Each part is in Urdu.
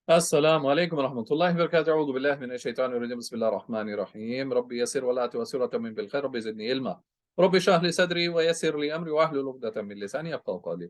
السلام عليكم ورحمة الله وبركاته. أعوذ بالله من الشيطان الرجيم. بسم الله الرحمن الرحيم. ربي يسر ولا تعسر وتمم بالخير. ربي زدني علما. ربي اشرح لي صدري ويسر لي أمري واحلل عقدة من لساني يفقهوا قولي.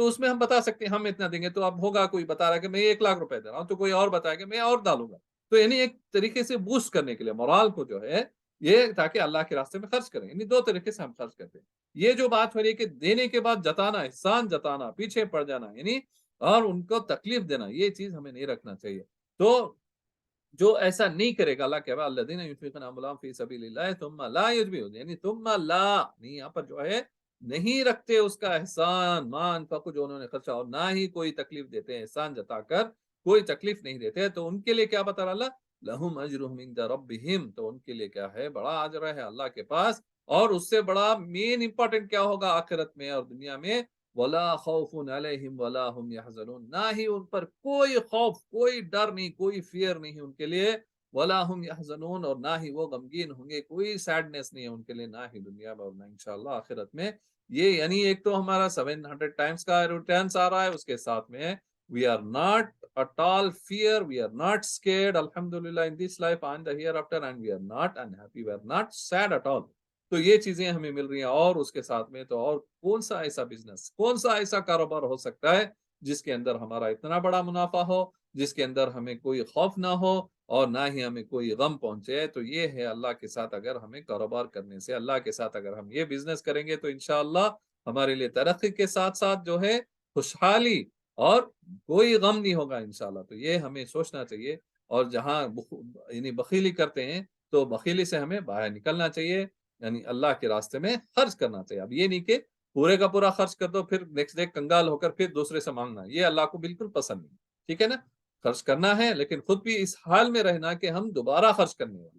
تو اس میں ہم بتا سکتے ہیں ہم اتنا دیں گے، تو اب ہوگا کوئی بتا رہا ہے کہ میں 1 لاکھ روپے دے رہا ہوں، تو کوئی اور بتائے کہ میں اور ڈالوں گا، تو یعنی ایک طریقے سے بوسٹ کرنے کے لیے مورال کو جو ہے یہ، تاکہ اللہ کے راستے میں خرچ کریں، یعنی 2 طریقے سے ہم خرچ کرتے ہیں۔ یہ جو بات ہو رہی ہے کہ دینے کے بعد جتانا، احسان جتانا، پیچھے پڑ جانا، یعنی اور ان کو تکلیف دینا، یہ چیز ہمیں نہیں رکھنا چاہیے۔ تو جو ایسا نہیں کرے گا، اللہ کہہ رہا ہے الذین ينفقون اموالهم فی سبیل اللہ ثم لا یتبعون، یعنی ثم لا، نہیں یہاں پر جو ہے نہیں رکھتے اس کا احسان، ما انفقوا، جو انہوں نے خرچا، اور نہ ہی کوئی تکلیف دیتے ہیں، احسان جتا کر کوئی تکلیف نہیں دیتے، تو ان کے لیے کیا بتا رہا اللہ، لہم اجرہم عند ربہم، تو ان کے لیے کیا ہے، بڑا اجر ہے اللہ کے پاس، اور اس سے بڑا مین امپورٹنٹ کیا ہوگا آخرت میں اور دنیا میں، ولا خوف علیہم ولا هم يحزنون، نہ ہی ان پر کوئی خوف، کوئی ڈر نہیں، کوئی فیئر نہیں ان کے لیے، ولا هم يحزنون، اور نہ ہی وہ غمگین ہوں گے، کوئی سیڈنس نہیں ہے ان کے لیے، نہ ہی دنیا میں اور نہ انشاءاللہ آخرت میں۔ یہ یعنی ایک تو ہمارا 700 ٹائمز کا ریٹرنس آ رہا ہے، اس کے ساتھ میں we are not at all fear, we are not scared, alhamdulillah, in this life and the hereafter, and we are not unhappy, we are not sad at all۔ تو یہ چیزیں ہمیں مل رہی ہیں، اور اس کے ساتھ میں تو اور کون سا ایسا بزنس، کون سا ایسا کاروبار ہو سکتا ہے جس کے اندر ہمارا اتنا بڑا منافع ہو، جس کے اندر ہمیں کوئی خوف نہ ہو اور نہ ہی ہمیں کوئی غم پہنچے؟ تو یہ ہے اللہ کے ساتھ اگر ہمیں کاروبار کرنے سے، اللہ کے ساتھ اگر ہم یہ بزنس کریں گے تو انشاءاللہ ہمارے لیے ترقی کے ساتھ ساتھ جو ہے خوشحالی اور کوئی غم نہیں ہوگا انشاءاللہ۔ تو یہ ہمیں سوچنا چاہیے، اور جہاں یعنی بخیلی کرتے ہیں تو بخیلی سے ہمیں باہر نکلنا چاہیے، یعنی اللہ کے راستے میں خرچ کرنا چاہیے۔ اب یہ نہیں کہ پورے کا پورا خرچ کر دو پھر نیکسٹ ڈے کنگال ہو کر پھر دوسرے سے مانگنا، یہ اللہ کو بالکل پسند نہیں، ٹھیک ہے نا؟ خرچ کرنا ہے لیکن خود بھی اس حال میں رہنا کہ ہم دوبارہ خرچ کرنے والے،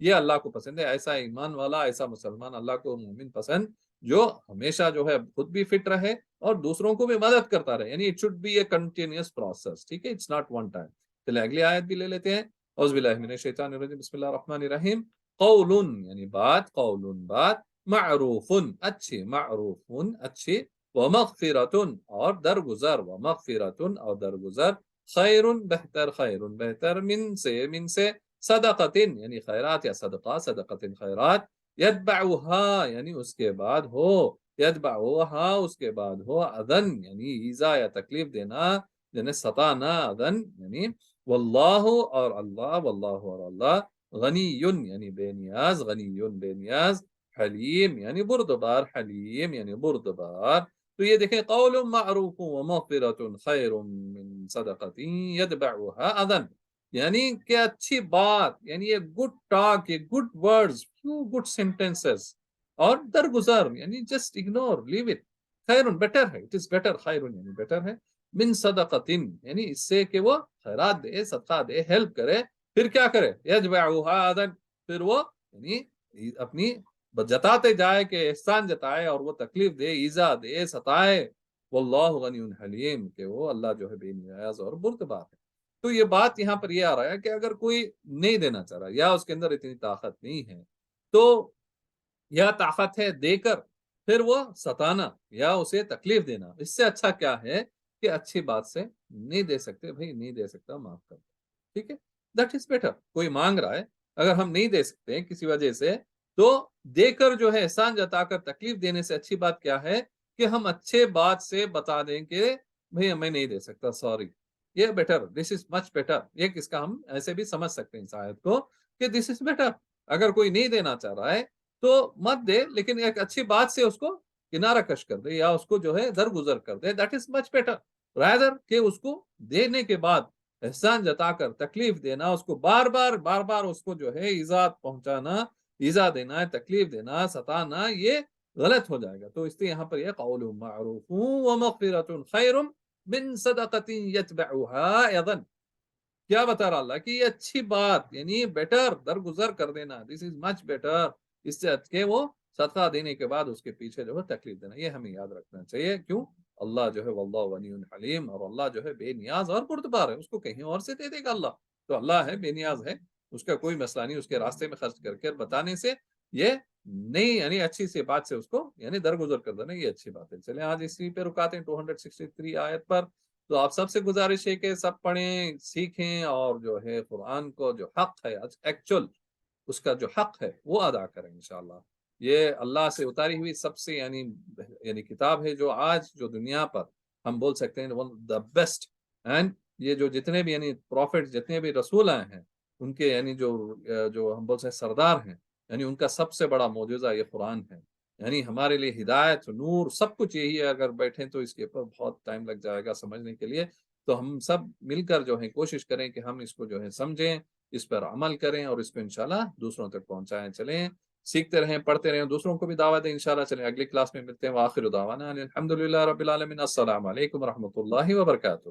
یہ اللہ کو پسند ہے۔ ایسا ایمان والا، ایسا مسلمان اللہ کو مومن پسند، جو ہمیشہ جو ہے خود بھی فٹ رہے اور دوسروں کو بھی مدد کرتا رہے، یعنی it should be a continuous process, ٹھیک ہے، اٹس ناٹ ون ٹائم۔ چلے اگلی آیت بھی لے لیتے ہیں۔ اعوذ باللہ من الشیطان الرجیم، بسم اللہ الرحمن الرحیم۔ قول، یعنی بات، قول بات، معروف اچھی، معروف اچھی، ومغفرۃ اور درگزر، ومغفرۃ اور درگزر، خیر بہتر، خیر بہتر، من سے، صدقۃ یعنی خیرات یا صدقہ، صدقۃ خیرات، یتبعها یعنی اس کے بعد ہو، یتبعها اس کے بعد ہو، اذن یعنی ایذا یا تکلیف دینا، یعنی ستانا، اذن یعنی، واللہ اور اللہ، واللہ اور اللہ، غنی یعنی بے نیاز، غنی بے نیاز، حلیم یعنی بردبار، حلیم یعنی بردبار۔ تو یہ دیکھیں، قول معروف ومغفرۃ خیر من صدقۃ یتبعها اذن، یعنی کہ اچھی بات، یعنی یہ گڈ ٹاک، یہ good words, few good sentences, اور درگزر یعنی جسٹ اگنور، لیو اٹ، خیر بیٹر ہے، اٹ از بیٹر، خیر یعنی بیٹر ہے، من صدقۃ یعنی اس سے کہ وہ خیرات دے، صدقہ دے، ہیلپ کرے، پھر کیا کرے، یتبعها اذن، پھر وہ یعنی اپنی جتاتے جائے کہ احسان جتائے اور وہ تکلیف دے، ایذا دے، ستائے، واللہ غنی حلیم، کہ وہ اللہ جو ہے بے نیاز اور بردبار ہے۔ تو یہ بات یہاں پر یہ آ رہا ہے کہ اگر کوئی نہیں دینا چاہ رہا یا اس کے اندر اتنی طاقت نہیں ہے، تو یا طاقت ہے دے کر پھر وہ ستانا یا اسے تکلیف دینا، اس سے اچھا کیا ہے کہ اچھی بات سے نہیں دے سکتے بھائی، نہیں دے سکتا، معاف کر دو، ٹھیک ہے، دیٹ از بیٹر۔ کوئی مانگ رہا ہے، اگر ہم نہیں دے سکتے کسی وجہ سے، تو دے کر جو ہے احسان جتا کر تکلیف دینے سے اچھی بات کیا ہے کہ ہم اچھے بات سے بتا دیں کہ بھئی میں نہیں دے سکتا، سوری، یہ بیٹر، دس از مچ بیٹر۔ یہ کس کا ہم ایسے بھی سمجھ سکتے ہیں اس آیت کو کہ دس از بیٹر۔ اگر کوئی نہیں دینا چاہ رہا ہے تو مت دے، لیکن ایک اچھی بات سے اس کو کنارہ کش کر دے یا اس کو جو ہے درگزر کر دے، that is much better rather کہ اس کو دینے کے بعد احسان جتا کر تکلیف دینا، اس کو بار بار اس کو جو ہے ایذا پہنچانا، ایذا دینا، تکلیف دینا، ستانا، یہ غلط ہو جائے گا۔ تو اس لیے یہاں پر یہ قول معروف ومغفرۃ خیر من صدقۃ یتبعها اذن، کیا بتا رہا اللہ کہ یہ اچھی بات یعنی بیٹر، درگزر کر دینا، دس از مچ بیٹر، اس سے کہ وہ صدقہ دینے کے بعد اس کے پیچھے جو ہے تکلیف دینا۔ یہ ہمیں یاد رکھنا چاہیے، کیوں؟ اللہ جو ہے واللہ غنی حلیم، اور اللہ جو ہے بے نیاز اور بردبار ہے، اس کو کہیں اور سے دے دے گا اللہ، تو اللہ ہے، بے نیاز ہے، اس کا کوئی مسئلہ نہیں، اس کے راستے میں خرچ کر کے بتانے سے یہ نہیں، یعنی اچھی سی بات سے اس کو یعنی درگزر کر دینا، یہ اچھی بات ہے۔ چلیں آج اسی پہ رکاتے ہیں 263 آیت پر۔ تو آپ سب سے گزارش ہے کہ سب پڑھیں، سیکھیں، اور جو ہے قرآن کو جو حق ہے ایکچول اس کا جو حق ہے وہ ادا کریں انشاءاللہ۔ یہ اللہ سے اتاری ہوئی سب سے یعنی کتاب ہے جو آج جو دنیا پر ہم بول سکتے ہیں دا بیسٹ. اینڈ یہ جو جتنے بھی یعنی پروفٹ جتنے بھی رسول آئے ہیں ان کے یعنی جو ہم بول سکتے ہیں سردار ہیں یعنی ان کا سب سے بڑا معجزہ یہ قرآن ہے. یعنی ہمارے لیے ہدایت نور سب کچھ یہی ہے. اگر بیٹھیں تو اس کے اوپر بہت ٹائم لگ جائے گا سمجھنے کے لیے. تو ہم سب مل کر جو ہے کوشش کریں کہ ہم اس کو جو ہے سمجھیں, اس پر عمل کریں اور اس کو انشاءاللہ دوسروں تک پہنچائیں. چلیں سیکھتے رہیں, پڑھتے رہیں, دوسروں کو بھی دعوت دیں انشاءاللہ. چلیں اگلی کلاس میں ملتے ہیں. وآخر دعوانا الحمدللہ رب العالمین. السلام علیکم ورحمۃ اللہ وبرکاتہ.